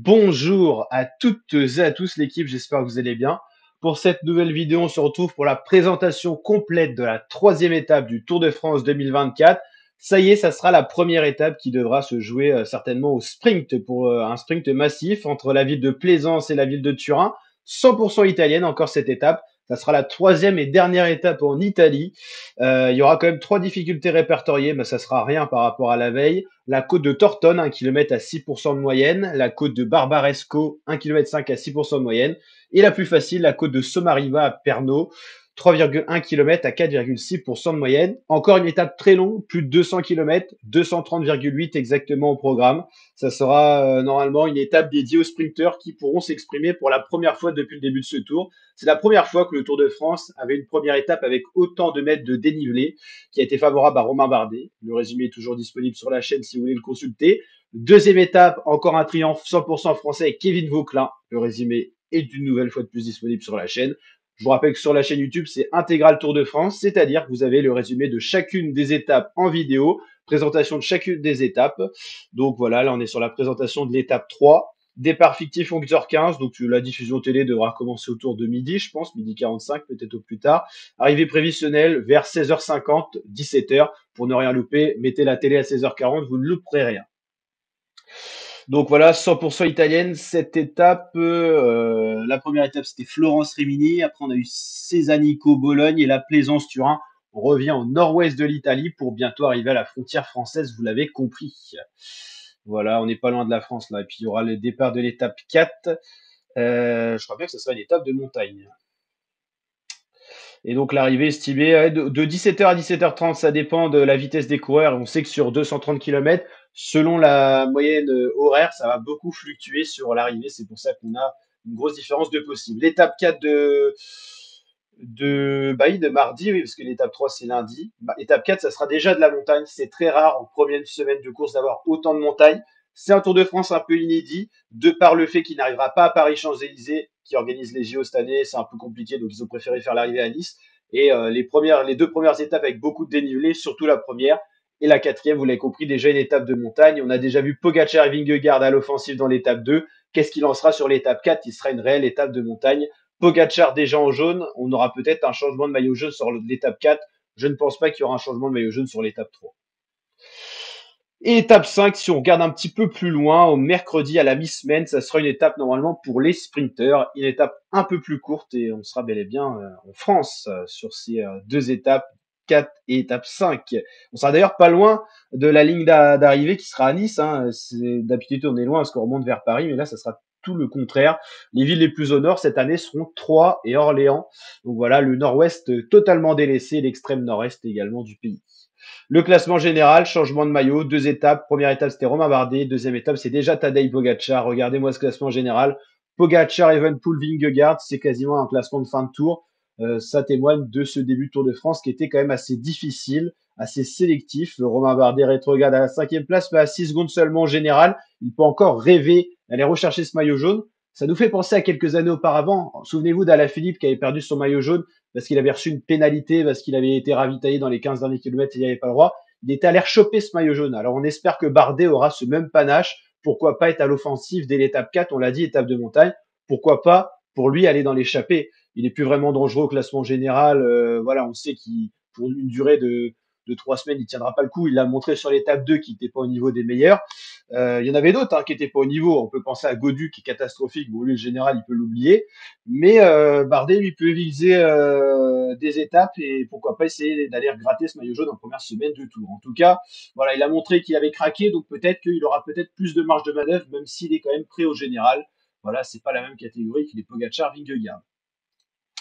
Bonjour à toutes et à tous l'équipe, j'espère que vous allez bien. Pour cette nouvelle vidéo, on se retrouve pour la présentation complète de la troisième étape du Tour de France 2024. Ça y est, ça sera la première étape qui devra se jouer certainement au sprint pour un sprint massif entre la ville de Plaisance et la ville de Turin. 100% italienne encore cette étape. Ça sera la troisième et dernière étape en Italie. Il y aura quand même trois difficultés répertoriées, mais ça sera rien par rapport à la veille. La côte de Tortone, 1 km à 6% de moyenne. La côte de Barbaresco, 1 km 5 à 6% de moyenne. Et la plus facile, la côte de Somariva à Pernod, 3,1 km à 4,6% de moyenne. Encore une étape très longue, plus de 200 km, 230,8 exactement au programme. Ça sera normalement une étape dédiée aux sprinteurs qui pourront s'exprimer pour la première fois depuis le début de ce tour. C'est la première fois que le Tour de France avait une première étape avec autant de mètres de dénivelé, qui a été favorable à Romain Bardet. Le résumé est toujours disponible sur la chaîne si vous voulez le consulter. Deuxième étape, encore un triomphe 100% français avec Kevin Vauquelin. Le résumé est d'une nouvelle fois de plus disponible sur la chaîne. Je vous rappelle que sur la chaîne YouTube, c'est Intégral Tour de France, c'est-à-dire que vous avez le résumé de chacune des étapes en vidéo, présentation de chacune des étapes. Donc voilà, là on est sur la présentation de l'étape 3. Départ fictif 11h15, donc la diffusion télé devra commencer autour de midi, je pense, midi 45, peut-être au plus tard. Arrivée prévisionnelle vers 16h50, 17h. Pour ne rien louper, mettez la télé à 16h40, vous ne louperez rien. Donc voilà, 100% italienne, cette étape. La première étape, c'était Florence-Rimini. Après, on a eu Cesanico-Bologne et la Plaisance-Turin. On revient au nord-ouest de l'Italie pour bientôt arriver à la frontière française, vous l'avez compris. Voilà, on n'est pas loin de la France là. Et puis il y aura le départ de l'étape 4. Je crois bien que ce sera une étape de montagne. Et donc l'arrivée estimée de 17h à 17h30, ça dépend de la vitesse des coureurs. On sait que sur 230 km, selon la moyenne horaire, ça va beaucoup fluctuer sur l'arrivée. C'est pour ça qu'on a une grosse différence de possible. L'étape 4 de mardi, oui, parce que l'étape 3 c'est lundi. Étape 4, ça sera déjà de la montagne. C'est très rare en première semaine de course d'avoir autant de montagnes. C'est un Tour de France un peu inédit, de par le fait qu'il n'arrivera pas à Paris-Champs-Élysées, qui organise les JO cette année. C'est un peu compliqué, donc ils ont préféré faire l'arrivée à Nice. Et les deux premières étapes avec beaucoup de dénivelé, surtout la première. Et la quatrième, vous l'avez compris, déjà une étape de montagne. On a déjà vu Pogacar et Vingegaard à l'offensive dans l'étape 2. Qu'est-ce qu'il en sera sur l'étape 4? Il sera une réelle étape de montagne. Pogacar déjà en jaune. On aura peut-être un changement de maillot jaune sur l'étape 4. Je ne pense pas qu'il y aura un changement de maillot jaune sur l'étape 3. Et étape 5, si on regarde un petit peu plus loin, au mercredi à la mi-semaine, ça sera une étape normalement pour les sprinteurs, une étape un peu plus courte et on sera bel et bien en France sur ces deux étapes, 4 et étape 5. On sera d'ailleurs pas loin de la ligne d'arrivée qui sera à Nice. D'habitude, on est loin parce qu'on remonte vers Paris, mais là, ça sera tout le contraire. Les villes les plus au nord cette année seront Troyes et Orléans. Donc voilà, le nord-ouest totalement délaissé, l'extrême nord-est également du pays. Le classement général, changement de maillot, deux étapes. Première étape, c'était Romain Bardet. Deuxième étape, c'est déjà Tadej Pogacar. Regardez-moi ce classement général. Pogacar, Evenepoel, Vingegaard, c'est quasiment un classement de fin de tour. Ça témoigne de ce début de Tour de France qui était quand même assez difficile, assez sélectif. Romain Bardet rétrograde à la cinquième place, mais à 6 secondes seulement en général. Il peut encore rêver d'aller rechercher ce maillot jaune. Ça nous fait penser à quelques années auparavant. Souvenez-vous d'Alaphilippe qui avait perdu son maillot jaune parce qu'il avait reçu une pénalité, parce qu'il avait été ravitaillé dans les 15 derniers kilomètres et il n'y avait pas le droit. Il était allé choper ce maillot jaune. Alors on espère que Bardet aura ce même panache. Pourquoi pas être à l'offensive dès l'étape 4, on l'a dit, étape de montagne. Pourquoi pas pour lui aller dans l'échappée. Il n'est plus vraiment dangereux au classement général. Voilà, on sait qu'il pour une durée de 3 semaines, il tiendra pas le coup. Il l'a montré sur l'étape 2 qu'il n'était pas au niveau des meilleurs. Il y en avait d'autres qui n'étaient pas au niveau. On peut penser à Godu qui est catastrophique. Bon, lui, le général, il peut l'oublier. Mais Bardet, lui, peut viser des étapes et pourquoi pas essayer d'aller gratter ce maillot jaune en première semaine de tour. En tout cas, voilà, il a montré qu'il avait craqué, donc peut-être qu'il aura peut-être plus de marge de manœuvre, même s'il est quand même prêt au général. Voilà, c'est pas la même catégorie que les Pogacar, Vingegaard.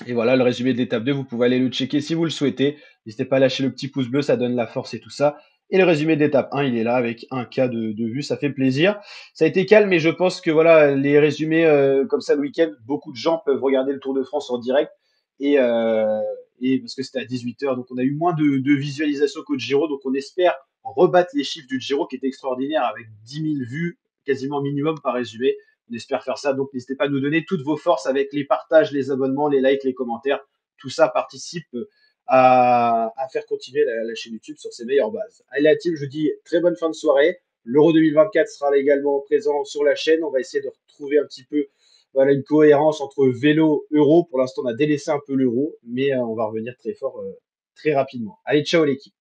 Et voilà, le résumé de l'étape 2, vous pouvez aller le checker si vous le souhaitez. N'hésitez pas à lâcher le petit pouce bleu, ça donne la force et tout ça. Et le résumé de l'étape 1, il est là avec un cas de vue, ça fait plaisir. Ça a été calme, mais je pense que voilà, les résumés comme ça le week-end, beaucoup de gens peuvent regarder le Tour de France en direct. Et, euh, et parce que c'était à 18h, donc on a eu moins de visualisation qu'au Giro, donc on espère rebattre les chiffres du Giro qui étaient extraordinaires avec 10 000 vues quasiment minimum par résumé. On espère faire ça. Donc, n'hésitez pas à nous donner toutes vos forces avec les partages, les abonnements, les likes, les commentaires. Tout ça participe à faire continuer la chaîne YouTube sur ses meilleures bases. Allez, la team, je vous dis très bonne fin de soirée. L'Euro 2024 sera également présent sur la chaîne. On va essayer de retrouver un petit peu voilà, une cohérence entre vélo, euro. Pour l'instant, on a délaissé un peu l'euro, mais on va revenir très fort très rapidement. Allez, ciao l'équipe.